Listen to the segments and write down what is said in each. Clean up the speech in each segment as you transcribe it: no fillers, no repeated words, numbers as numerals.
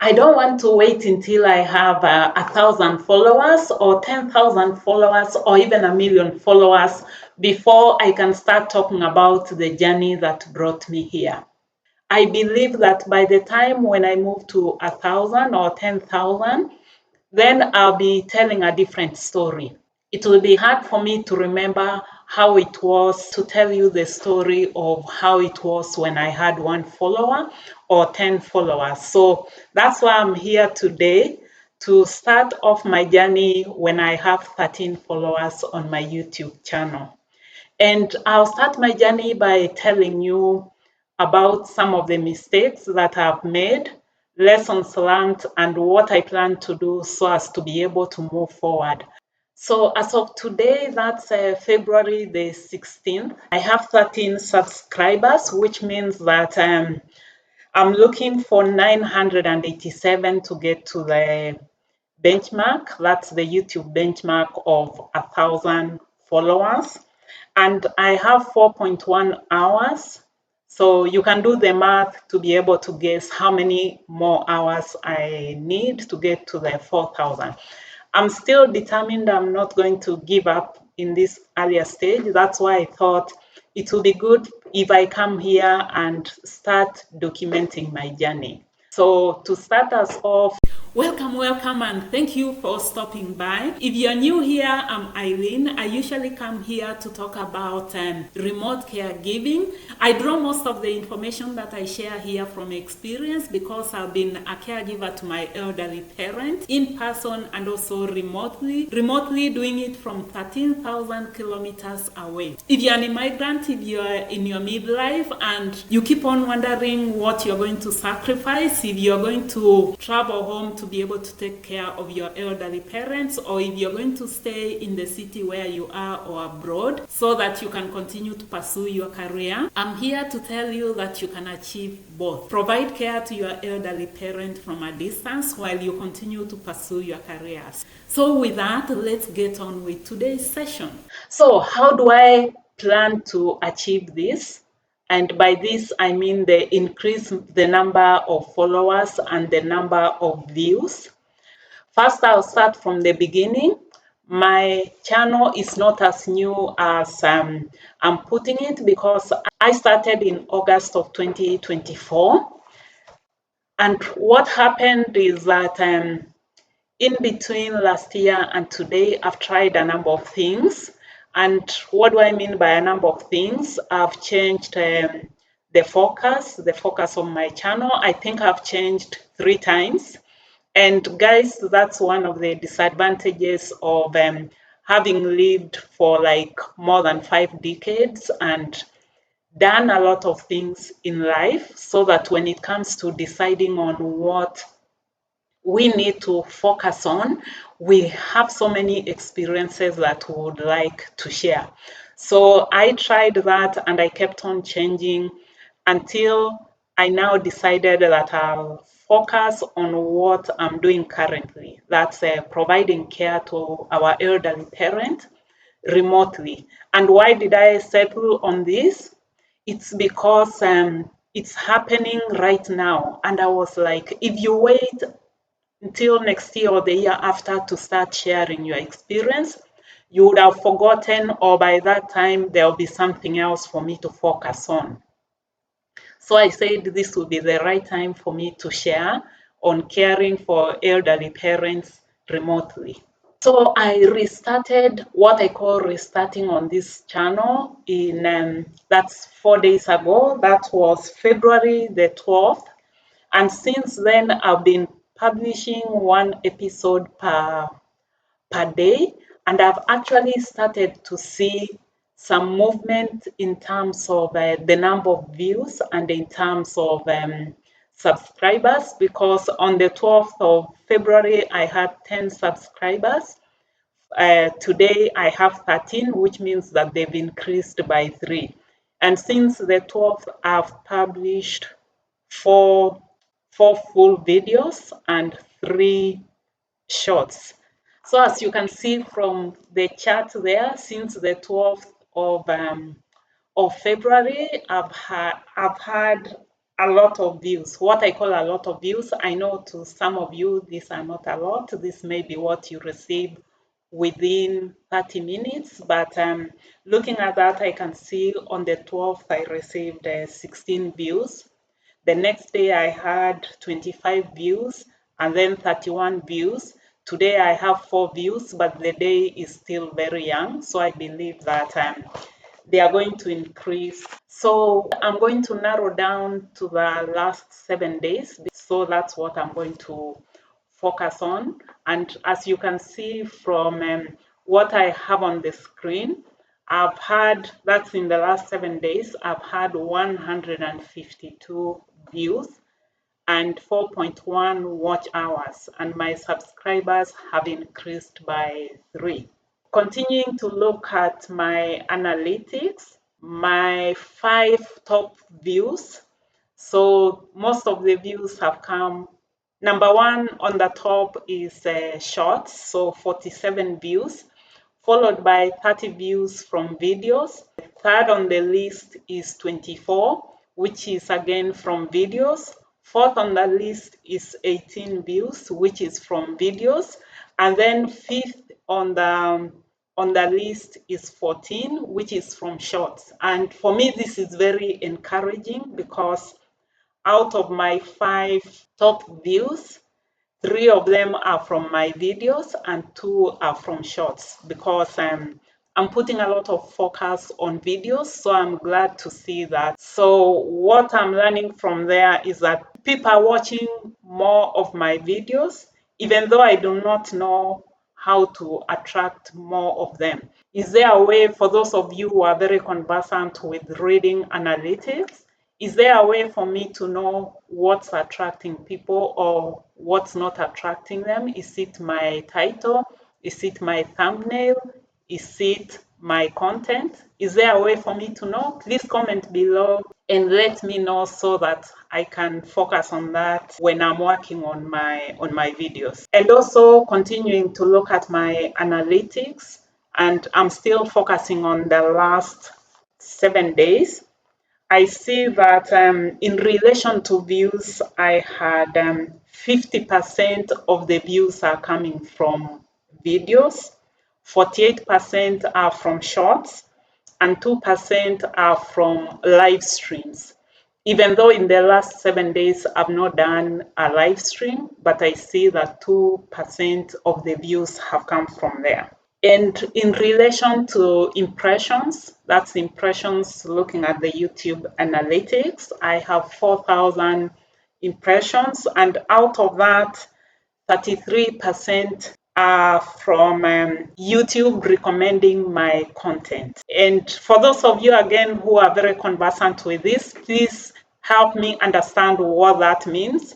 I don't want to wait until I have 1,000 followers or 10,000 followers or even 1 million followers before I can start talking about the journey that brought me here. I believe that by the time when I move to 1,000 or 10,000, then I'll be telling a different story. It will be hard for me to remember how it was to tell you the story of how it was when I had 1 follower or 10 followers. So that's why I'm here today to start off my journey when I have 13 followers on my YouTube channel. And I'll start my journey by telling you about some of the mistakes that I've made, lessons learned, and what I plan to do so as to be able to move forward. So as of today, that's February the 16th, I have 13 subscribers, which means that I'm looking for 987 to get to the benchmark. That's the YouTube benchmark of 1,000 followers. And I have 4.1 hours. So you can do the math to be able to guess how many more hours I need to get to the 4,000. I'm still determined I'm not going to give up in this earlier stage. That's why I thought it will be good if I come here and start documenting my journey. So to start us off, welcome, and thank you for stopping by. If you're new here, I'm Eileen. I usually come here to talk about remote caregiving. I draw most of the information that I share here from experience because I've been a caregiver to my elderly parent in person and also remotely doing it from 13,000 kilometers away. If you're an immigrant, if you're in your midlife and you keep on wondering what you're going to sacrifice, if you're going to travel home to be able to take care of your elderly parents, or if you're going to stay in the city where you are or abroad so that you can continue to pursue your career, I'm here to tell you that you can achieve both. Provide care to your elderly parent from a distance while you continue to pursue your careers. So with that, let's get on with today's session. So how do I plan to achieve this? And by this, I mean increase the number of followers and the number of views. First, I'll start from the beginning. My channel is not as new as I'm putting it because I started in August of 2024. And what happened is that in between last year and today, I've tried a number of things. And what do I mean by a number of things? I've changed the focus of my channel. I think I've changed 3 times. And guys, that's one of the disadvantages of having lived for like more than 5 decades and done a lot of things in life, so that when it comes to deciding on what we need to focus on, we have so many experiences that we would like to share. So I tried that and I kept on changing until I now decided that I'll focus on what I'm doing currently. That's providing care to our elderly parent remotely. And why did I settle on this? It's because it's happening right now. And I was like, if you wait until next year or the year after to start sharing your experience, you would have forgotten, or by that time, there'll be something else for me to focus on. So I said this would be the right time for me to share on caring for elderly parents remotely. So I restarted what I call restarting on this channel in that's 4 days ago. That was February the 12th. And since then, I've been publishing 1 episode per day, and I've actually started to see some movement in terms of the number of views and in terms of subscribers, because on the 12th of February, I had 10 subscribers. Today, I have 13, which means that they've increased by 3. And since the 12th, I've published 4 full videos and 3 shorts. So as you can see from the chart there, since the 12th of February, I've had a lot of views. What I call a lot of views, I know to some of you these are not a lot. This may be what you receive within 30 minutes, but looking at that, I can see on the 12th I received 16 views. The next day I had 25 views and then 31 views. Today I have 4 views, but the day is still very young, so I believe that they are going to increase. So I'm going to narrow down to the last 7 days. So that's what I'm going to focus on. And as you can see from what I have on the screen, I've had, that's in the last 7 days, I've had 152 views and 4.1 watch hours, and my subscribers have increased by 3. Continuing to look at my analytics, my 5 top views. So most of the views have come. Number 1 on the top is shorts, so 47 views, followed by 30 views from videos. Third on the list is 24, which is again from videos. Fourth on the list is 18 views, which is from videos. And then fifth on the list is 14, which is from shorts. And for me, this is very encouraging because out of my 5 top views, 3 of them are from my videos and 2 are from shorts, because I'm putting a lot of focus on videos, so I'm glad to see that. So what I'm learning from there is that people are watching more of my videos, even though I do not know how to attract more of them. Is there a way, for those of you who are very conversant with reading analytics, is there a way for me to know what's attracting people or what's not attracting them? Is it my title? Is it my thumbnail? Is it my content? Is there a way for me to know? Please comment below and let me know so that I can focus on that when I'm working on my videos. And also continuing to look at my analytics, and I'm still focusing on the last 7 days. I see that in relation to views, I had 50% of the views are coming from videos, 48% are from shorts, and 2% are from live streams. Even though in the last 7 days I've not done a live stream, but I see that 2% of the views have come from there. And in relation to impressions, that's impressions looking at the YouTube analytics, I have 4,000 impressions, and out of that, 33% are from YouTube recommending my content. And for those of you, again, who are very conversant with this, please help me understand what that means.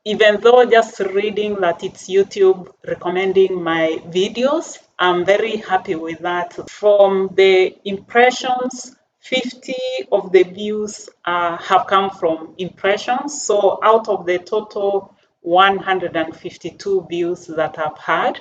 Even though just reading that it's YouTube recommending my videos, I'm very happy with that. From the impressions, 50 of the views have come from impressions. So out of the total 152 views that I've had,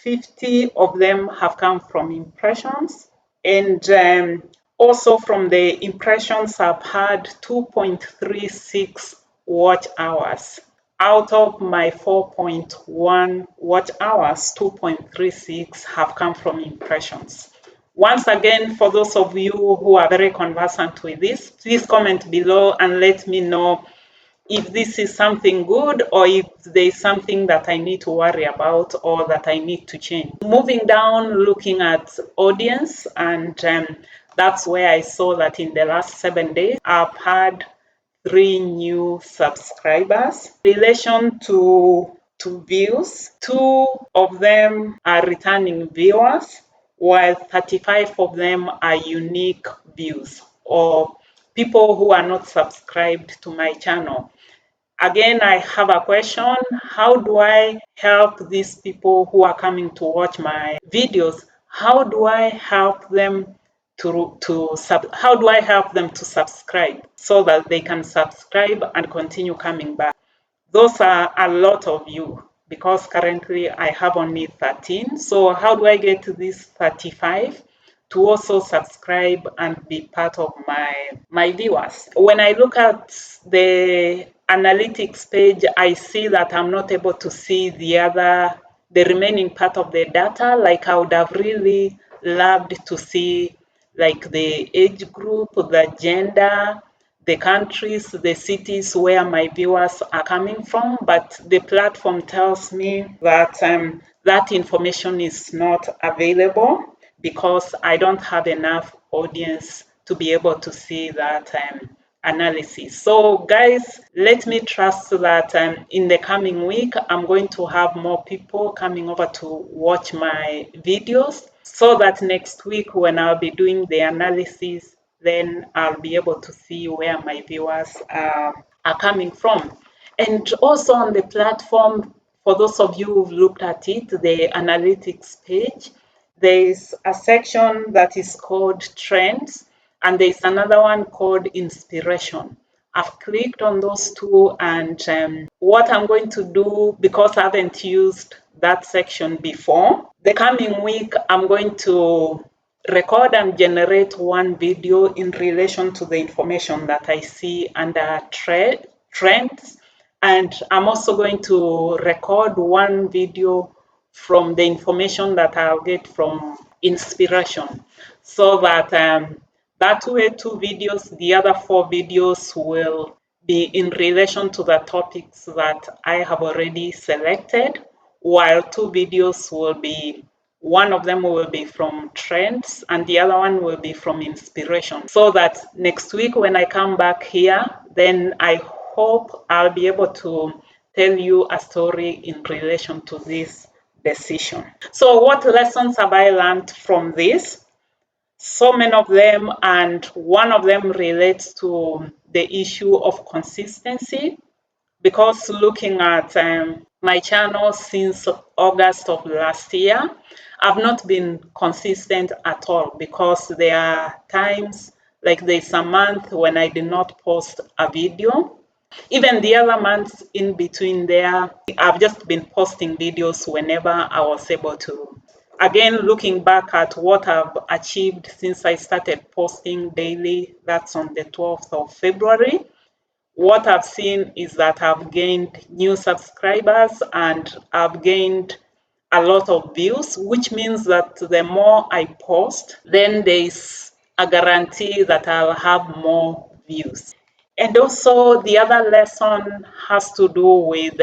50 of them have come from impressions. And also from the impressions, I've had 2.36 watch hours. Out of my 4.1 watch hours, 2.36 have come from impressions. Once again, for those of you who are very conversant with this, please comment below and let me know if this is something good or if there's something that I need to worry about or that I need to change. Moving down, looking at audience, and that's where I saw that in the last 7 days, I've had 3 new subscribers. In relation to views, 2 of them are returning viewers, while 35 of them are unique views or people who are not subscribed to my channel. Again, I have a question. How do I help these people who are coming to watch my videos? How do I help them how do I help them to subscribe so that they can subscribe and continue coming back? Those are a lot of you because currently I have only 13. So how do I get to this 35? to also subscribe and be part of my viewers. When I look at the analytics page, I see that I'm not able to see the remaining part of the data. Like, I would have really loved to see like the age group, the gender, the countries, the cities where my viewers are coming from, but the platform tells me that that information is not available because I don't have enough audience to be able to see that analysis. So guys, let me trust that in the coming week, I'm going to have more people coming over to watch my videos so that next week when I'll be doing the analysis, then I'll be able to see where my viewers are coming from. And also on the platform, for those of you who've looked at it, the analytics page, there is a section that is called trends, and there's another one called inspiration. I've clicked on those two, and what I'm going to do, because I haven't used that section before, the coming week I'm going to record and generate one video in relation to the information that I see under trends, and I'm also going to record one video from the information that I'll get from inspiration, so that that way 2 videos, the other 4 videos will be in relation to the topics that I have already selected, while 2 videos will be, one of them will be from trends and the other one will be from inspiration, so that next week when I come back here, then I hope I'll be able to tell you a story in relation to this decision. So what lessons have I learned from this? So many of them, and one of them relates to the issue of consistency, because looking at my channel since August of last year, I've not been consistent at all, because there are times, like there's a month when I did not post a video. Even the other months in between there, I've just been posting videos whenever I was able to. Again, looking back at what I've achieved since I started posting daily, that's on the 12th of February. What I've seen is that I've gained new subscribers and I've gained a lot of views, which means that the more I post, then there's a guarantee that I'll have more views. And also the other lesson has to do with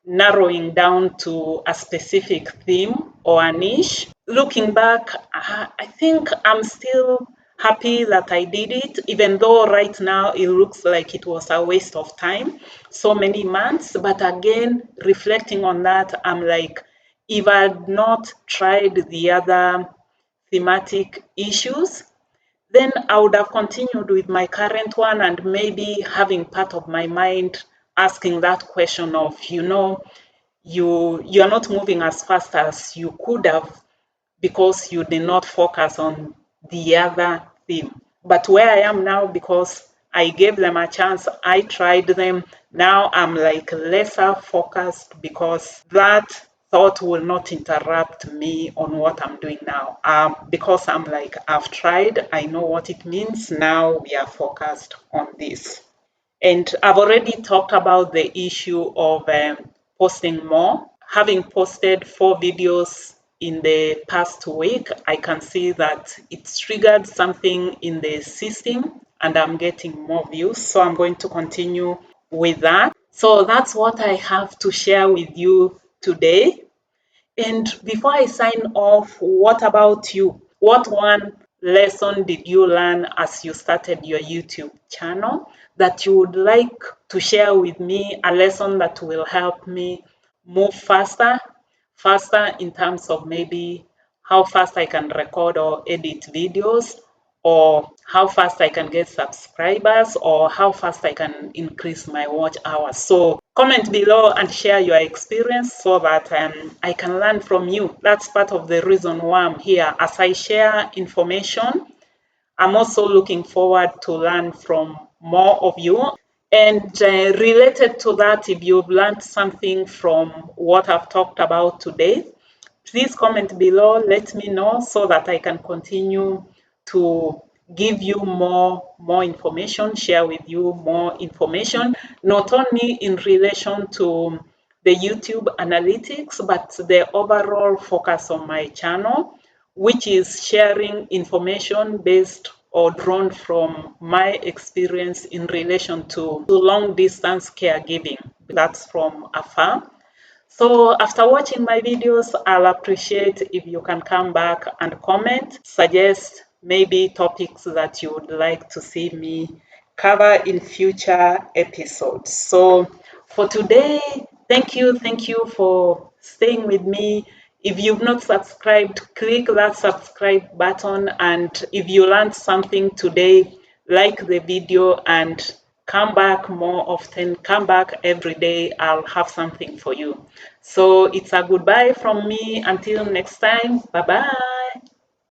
narrowing down to a specific theme or a niche. Looking back, I think I'm still happy that I did it, even though right now it looks like it was a waste of time, so many months. But again, reflecting on that, I'm like, if I had not tried the other thematic issues, then I would have continued with my current one, and maybe having part of my mind asking that question of, you're not moving as fast as you could have because you did not focus on the other theme. But where I am now, because I gave them a chance, I tried them, now I'm like lesser focused, because that thought will not interrupt me on what I'm doing now. Because I'm like, I've tried, I know what it means, now we are focused on this. And I've already talked about the issue of posting more. Having posted 4 videos in the past week, I can see that it's triggered something in the system and I'm getting more views. So I'm going to continue with that. So that's what I have to share with you today. And before I sign off, what about you? What one lesson did you learn as you started your YouTube channel that you would like to share with me, a lesson that will help me move faster in terms of maybe how fast I can record or edit videos, or how fast I can get subscribers, or how fast I can increase my watch hours. So comment below and share your experience so that I can learn from you. That's part of the reason why I'm here. As I share information, I'm also looking forward to learn from more of you. And related to that, if you've learned something from what I've talked about today, Please comment below, let me know so that I can continue to give you more information, share with you more information, not only in relation to the YouTube analytics, but the overall focus on my channel, which is sharing information based or drawn from my experience in relation to long distance caregiving. That's from afar. So after watching my videos, I'll appreciate if you can come back and comment, suggest maybe topics that you would like to see me cover in future episodes. So for today, thank you for staying with me. If you've not subscribed, click that subscribe button. And if you learned something today, like the video and come back more often, come back every day. I'll have something for you. So it's a goodbye from me. Until next time, bye bye.